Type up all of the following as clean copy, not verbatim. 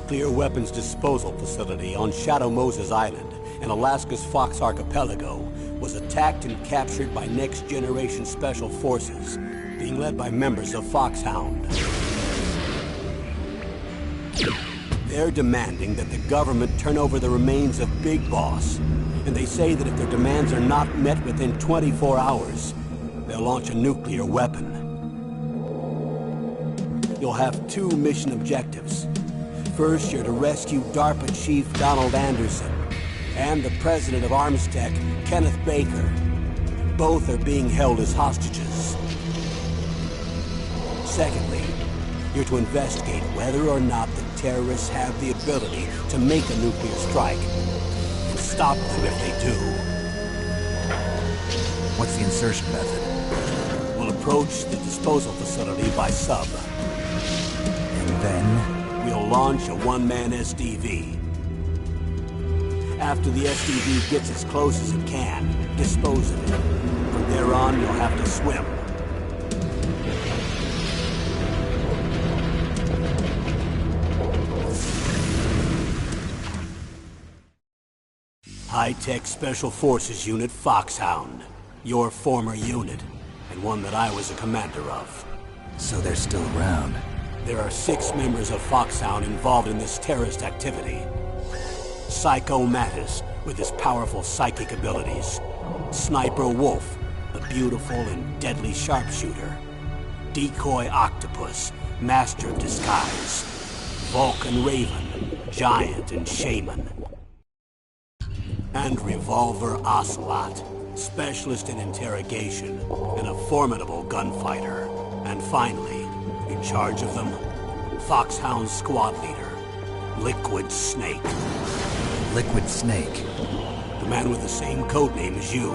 nuclear weapons disposal facility on Shadow Moses Island in Alaska's Fox Archipelago was attacked and captured by next-generation special forces, being led by members of Foxhound. They're demanding that the government turn over the remains of Big Boss, and they say that if their demands are not met within 24 hours, they'll launch a nuclear weapon. You'll have two mission objectives. First, you're to rescue DARPA Chief Donald Anderson and the president of Armstech, Kenneth Baker. Both are being held as hostages. Secondly, you're to investigate whether or not the terrorists have the ability to make a nuclear strike, and stop them if they do. What's the insertion method? We'll approach the disposal facility by sub. And then? We'll launch a one-man SDV. After the SDV gets as close as it can, dispose of it. From there on, you'll have to swim. High-Tech Special Forces Unit Foxhound. Your former unit, and one that I was a commander of. So they're still around. There are 6 members of Foxhound involved in this terrorist activity. Psycho Mattis, with his powerful psychic abilities. Sniper Wolf, the beautiful and deadly sharpshooter. Decoy Octopus, master of disguise. Vulcan Raven, giant and shaman. And Revolver Ocelot, specialist in interrogation and a formidable gunfighter. And finally, in charge of them, Foxhound squad leader, Liquid Snake. Liquid Snake? The man with the same codename as you.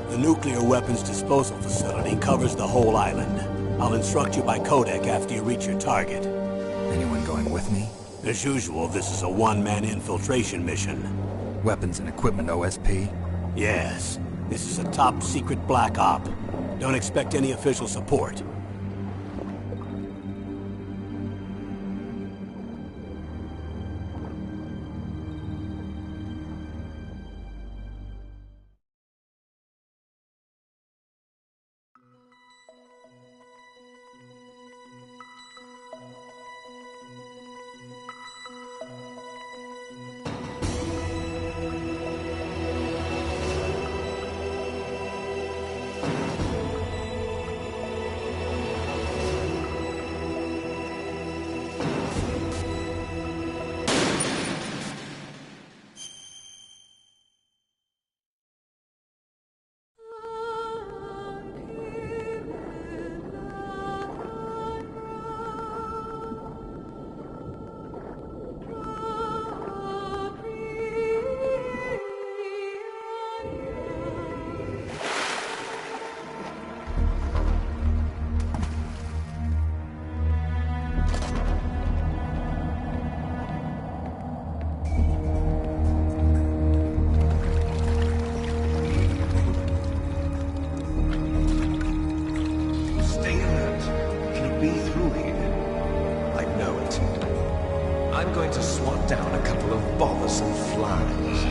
The nuclear weapons disposal facility covers the whole island. I'll instruct you by codec after you reach your target. Anyone going with me? As usual, this is a one-man infiltration mission. Weapons and equipment OSP? Yes. This is a top-secret black op. Don't expect any official support. I'm going to swat down a couple of bothersome flies.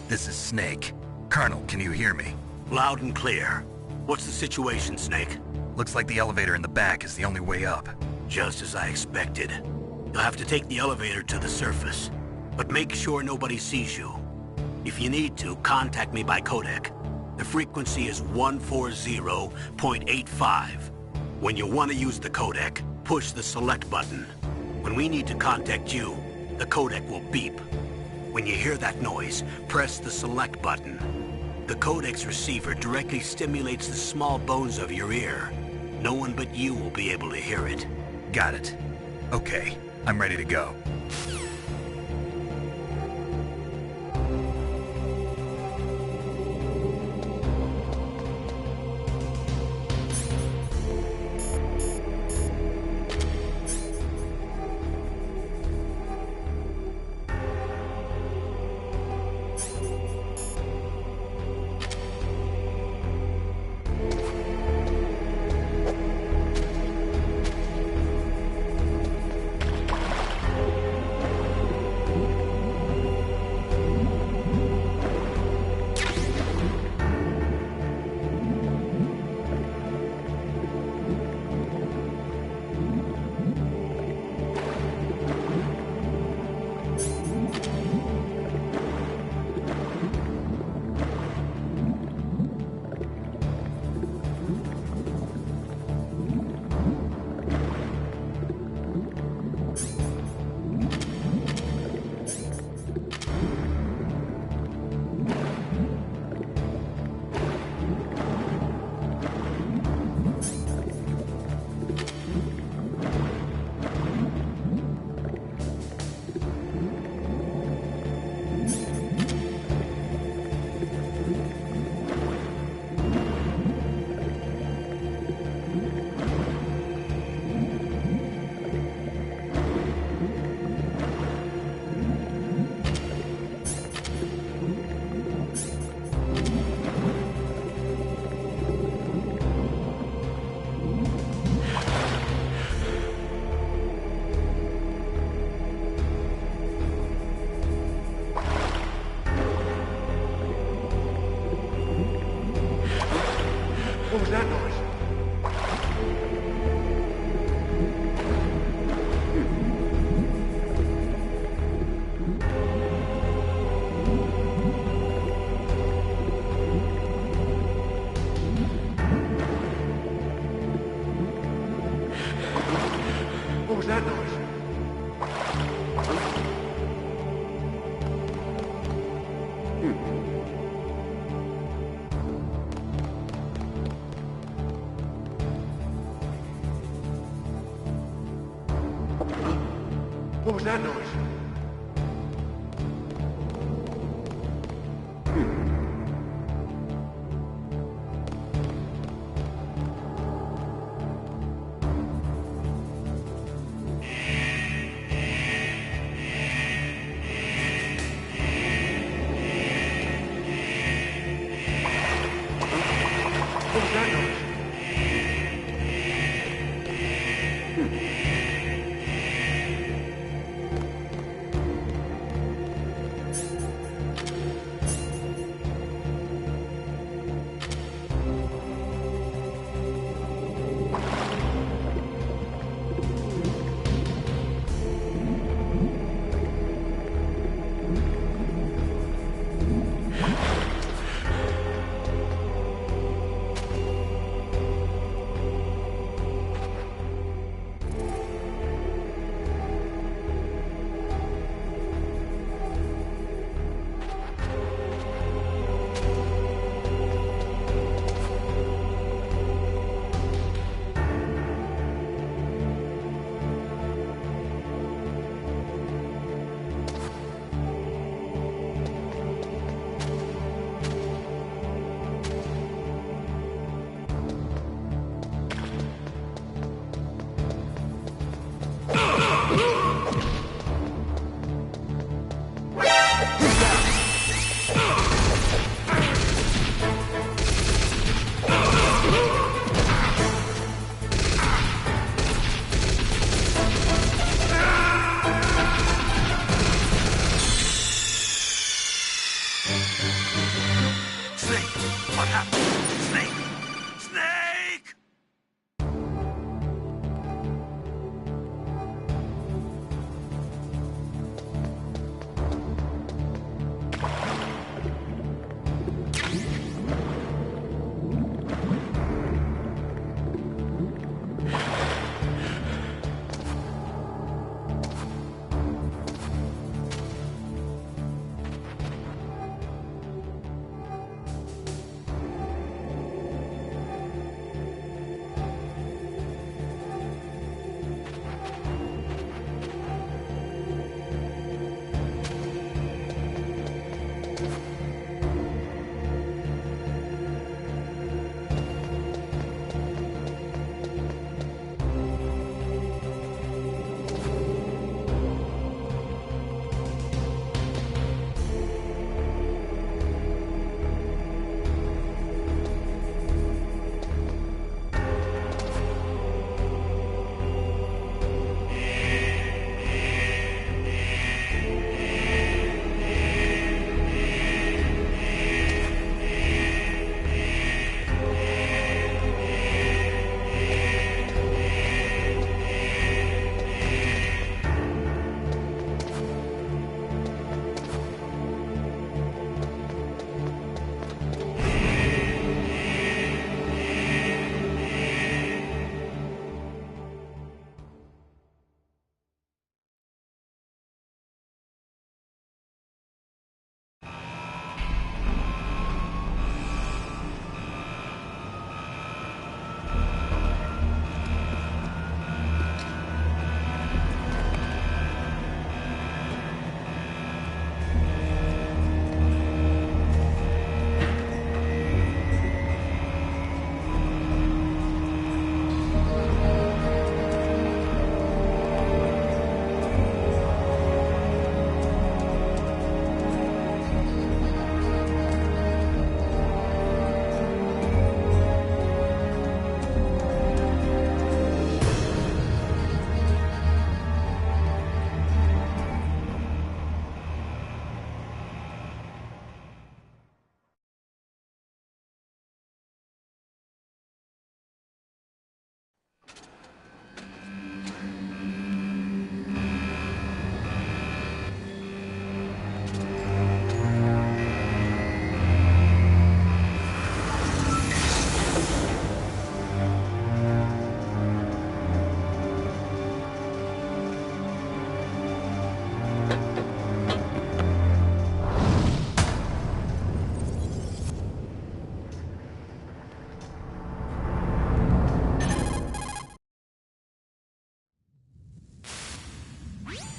This is Snake. Colonel, can you hear me? Loud and clear. What's the situation, Snake? Looks like the elevator in the back is the only way up. Just as I expected. You'll have to take the elevator to the surface. But make sure nobody sees you. If you need to, contact me by codec. The frequency is 140.85. When you want to use the codec, push the select button. When we need to contact you, the codec will beep. When you hear that noise, press the select button. The codec's receiver directly stimulates the small bones of your ear. No one but you will be able to hear it. Got it. Okay, I'm ready to go. that noise? What was that noise?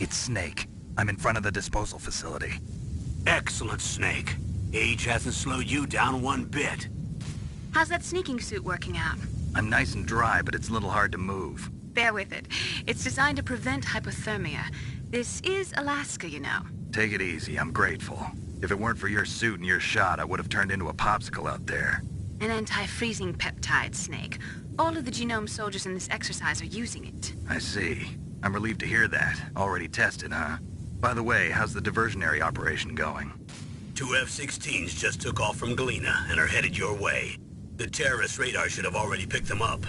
It's Snake. I'm in front of the disposal facility. Excellent, Snake. Age hasn't slowed you down one bit. How's that sneaking suit working out? I'm nice and dry, but it's a little hard to move. Bear with it. It's designed to prevent hypothermia. This is Alaska, you know. Take it easy, I'm grateful. If it weren't for your suit and your shot, I would have turned into a popsicle out there. An anti-freezing peptide, Snake. All of the genome soldiers in this exercise are using it. I see. I'm relieved to hear that. Already tested, huh? By the way, how's the diversionary operation going? 2 F-16s just took off from Galena and are headed your way. The terrorist radar should have already picked them up.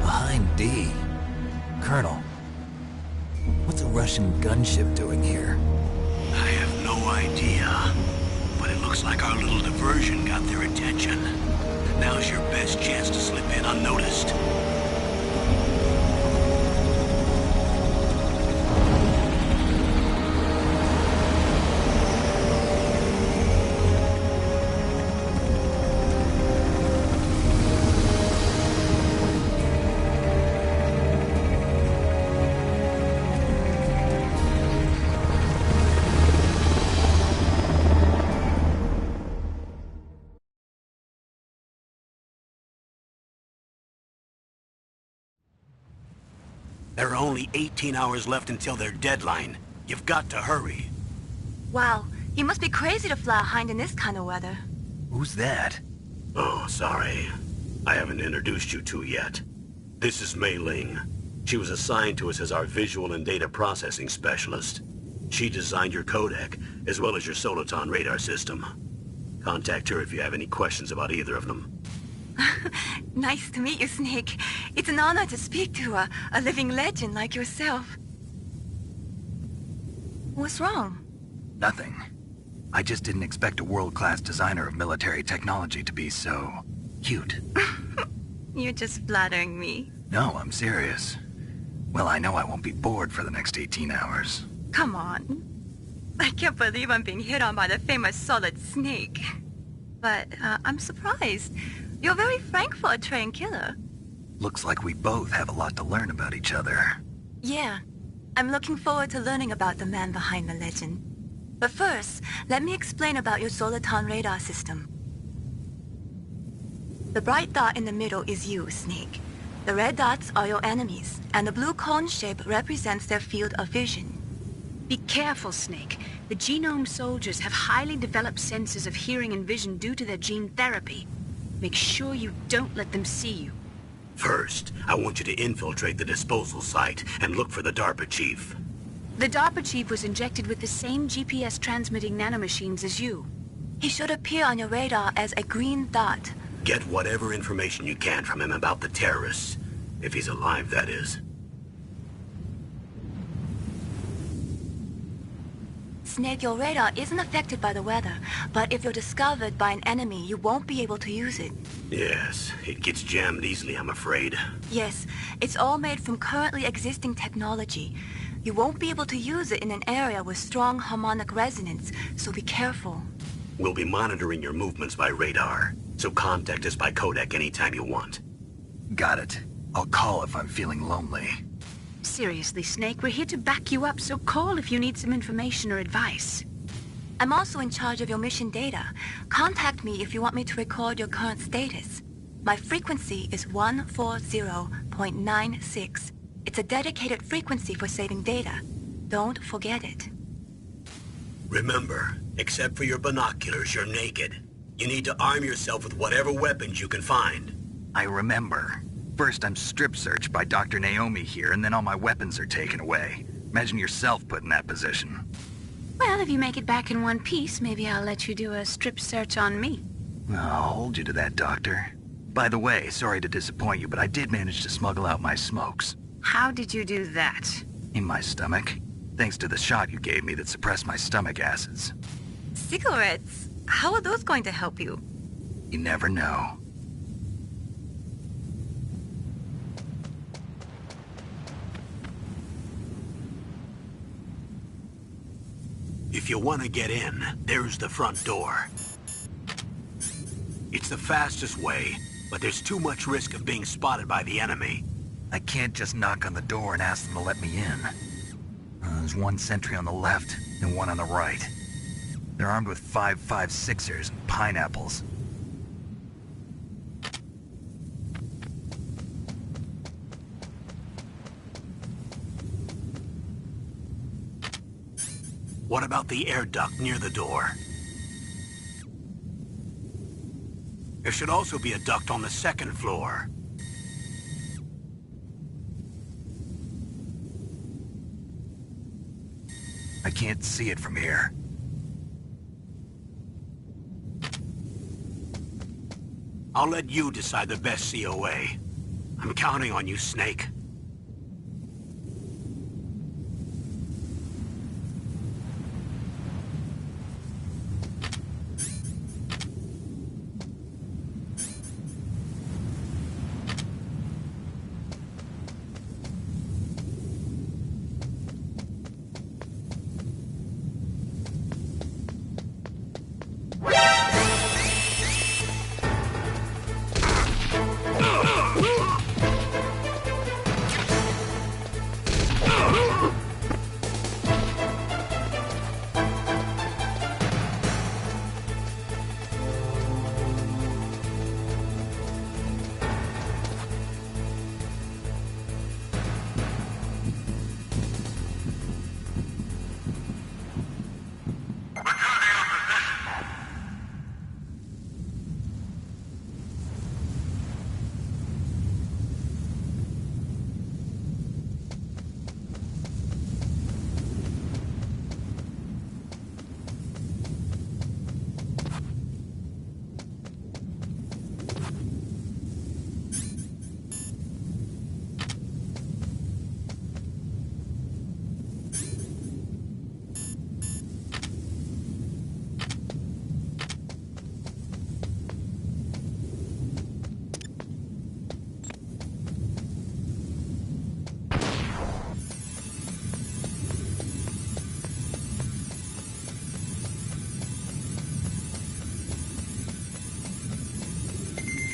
Behind D. Colonel, what's a Russian gunship doing here? I have no idea, but it looks like our little diversion got their attention. Now's your best chance to slip in unnoticed. There are only 18 hours left until their deadline. You've got to hurry. Wow, you must be crazy to fly a hind in this kind of weather. Who's that? Oh, sorry. I haven't introduced you to yet. This is Mei Ling. She was assigned to us as our visual and data processing specialist. She designed your codec, as well as your Soliton radar system. Contact her if you have any questions about either of them. Nice to meet you, Snake. It's an honor to speak to a living legend like yourself. What's wrong? Nothing. I just didn't expect a world-class designer of military technology to be so cute. You're just flattering me. No, I'm serious. Well, I know I won't be bored for the next 18 hours. Come on. I can't believe I'm being hit on by the famous Solid Snake. But I'm surprised. You're very frank for a trained killer. Looks like we both have a lot to learn about each other. Yeah. I'm looking forward to learning about the man behind the legend. But first, let me explain about your Soliton radar system. The bright dot in the middle is you, Snake. The red dots are your enemies, and the blue cone shape represents their field of vision. Be careful, Snake. The genome soldiers have highly developed senses of hearing and vision due to their gene therapy. Make sure you don't let them see you. First, I want you to infiltrate the disposal site and look for the DARPA chief. The DARPA chief was injected with the same GPS transmitting nanomachines as you. He should appear on your radar as a green dot. Get whatever information you can from him about the terrorists. If he's alive, that is. Snake, your radar isn't affected by the weather, but if you're discovered by an enemy, you won't be able to use it. Yes, it gets jammed easily, I'm afraid. Yes, it's all made from currently existing technology. You won't be able to use it in an area with strong harmonic resonance, so be careful. We'll be monitoring your movements by radar, so contact us by codec anytime you want. Got it. I'll call if I'm feeling lonely. Seriously, Snake, we're here to back you up, so call if you need some information or advice. I'm also in charge of your mission data. Contact me if you want me to record your current status. My frequency is 140.96. It's a dedicated frequency for saving data. Don't forget it. Remember, except for your binoculars, you're naked. You need to arm yourself with whatever weapons you can find. I remember. First, I'm strip searched by Dr. Naomi here, and then all my weapons are taken away. Imagine yourself put in that position. Well, if you make it back in one piece, maybe I'll let you do a strip search on me. I'll hold you to that, Doctor. By the way, sorry to disappoint you, but I did manage to smuggle out my smokes. How did you do that? In my stomach. Thanks to the shot you gave me that suppressed my stomach acids. Cigarettes? How are those going to help you? You never know. If you want to get in, there's the front door. It's the fastest way, but there's too much risk of being spotted by the enemy. I can't just knock on the door and ask them to let me in. There's one sentry on the left and one on the right. They're armed with 5.56ers and pineapples. What about the air duct near the door? There should also be a duct on the second floor. I can't see it from here. I'll let you decide the best COA. I'm counting on you, Snake.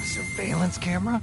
Surveillance camera?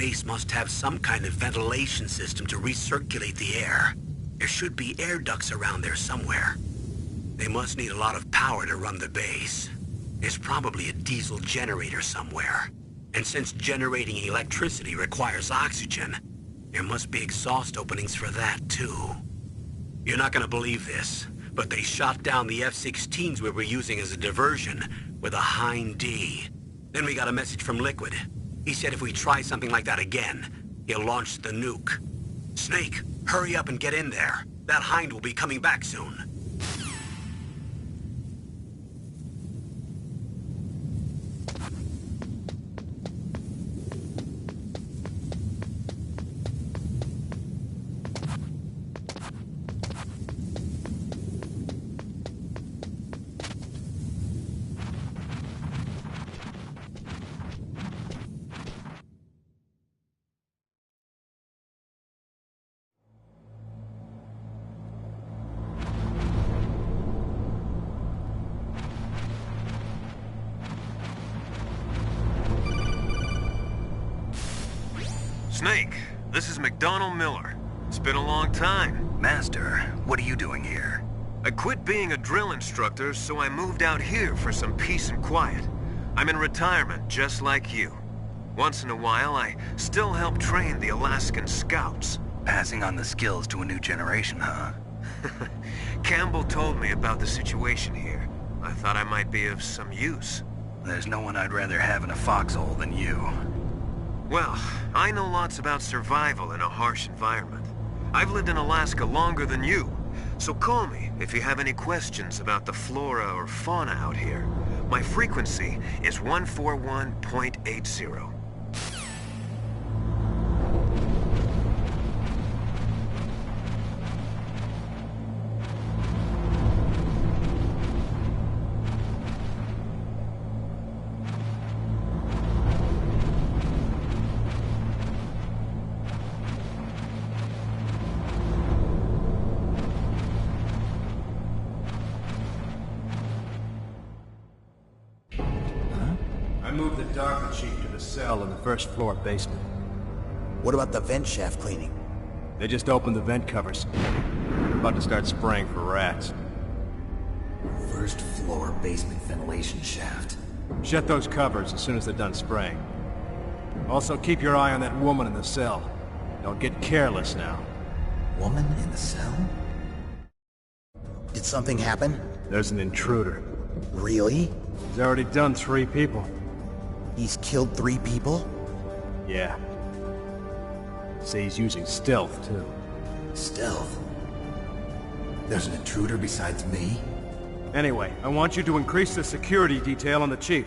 base must have some kind of ventilation system to recirculate the air. There should be air ducts around there somewhere. They must need a lot of power to run the base. There's probably a diesel generator somewhere. And since generating electricity requires oxygen, there must be exhaust openings for that too. You're not gonna believe this, but they shot down the F-16s we were using as a diversion with a Hind D. Then we got a message from Liquid. He said if we try something like that again, he'll launch the nuke. Snake, hurry up and get in there. That Hind will be coming back soon. Snake, this is McDonald Miller. It's been a long time. Master, what are you doing here? I quit being a drill instructor, so I moved out here for some peace and quiet. I'm in retirement, just like you. Once in a while, I still help train the Alaskan Scouts. Passing on the skills to a new generation, huh? Campbell told me about the situation here. I thought I might be of some use. There's no one I'd rather have in a foxhole than you. Well, I know lots about survival in a harsh environment. I've lived in Alaska longer than you, so call me if you have any questions about the flora or fauna out here. My frequency is 141.80. I moved the Doctor Chief to the cell in the first floor basement. What about the vent shaft cleaning? They just opened the vent covers. They're about to start spraying for rats. First floor basement ventilation shaft. Shut those covers as soon as they're done spraying. Also, keep your eye on that woman in the cell. Don't get careless now. Woman in the cell? Did something happen? There's an intruder. Really? He's already done 3 people. He's killed 3 people? Yeah. Say he's using stealth, too. Stealth? There's an intruder besides me? Anyway, I want you to increase the security detail on the Chief.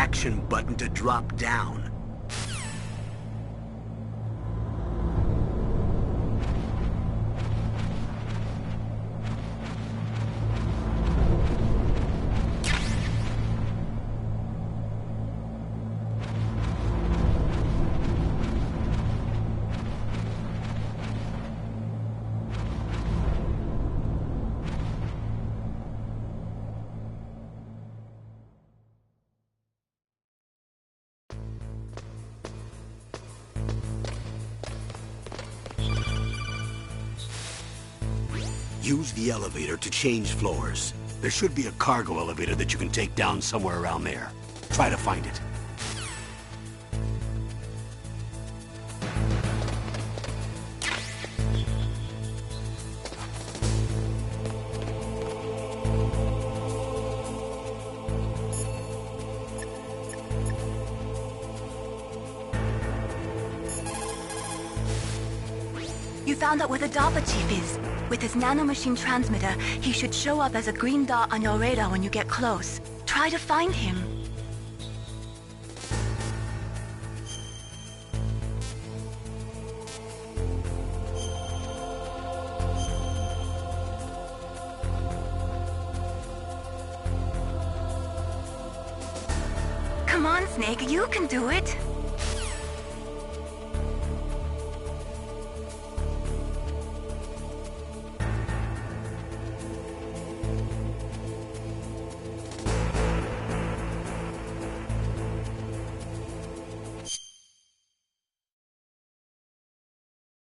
action button to drop down. Use the elevator to change floors. There should be a cargo elevator that you can take down somewhere around there. Try to find it. You found out where the DARPA chief is. With his nanomachine transmitter, he should show up as a green dot on your radar when you get close. Try to find him. Come on, Snake, you can do it.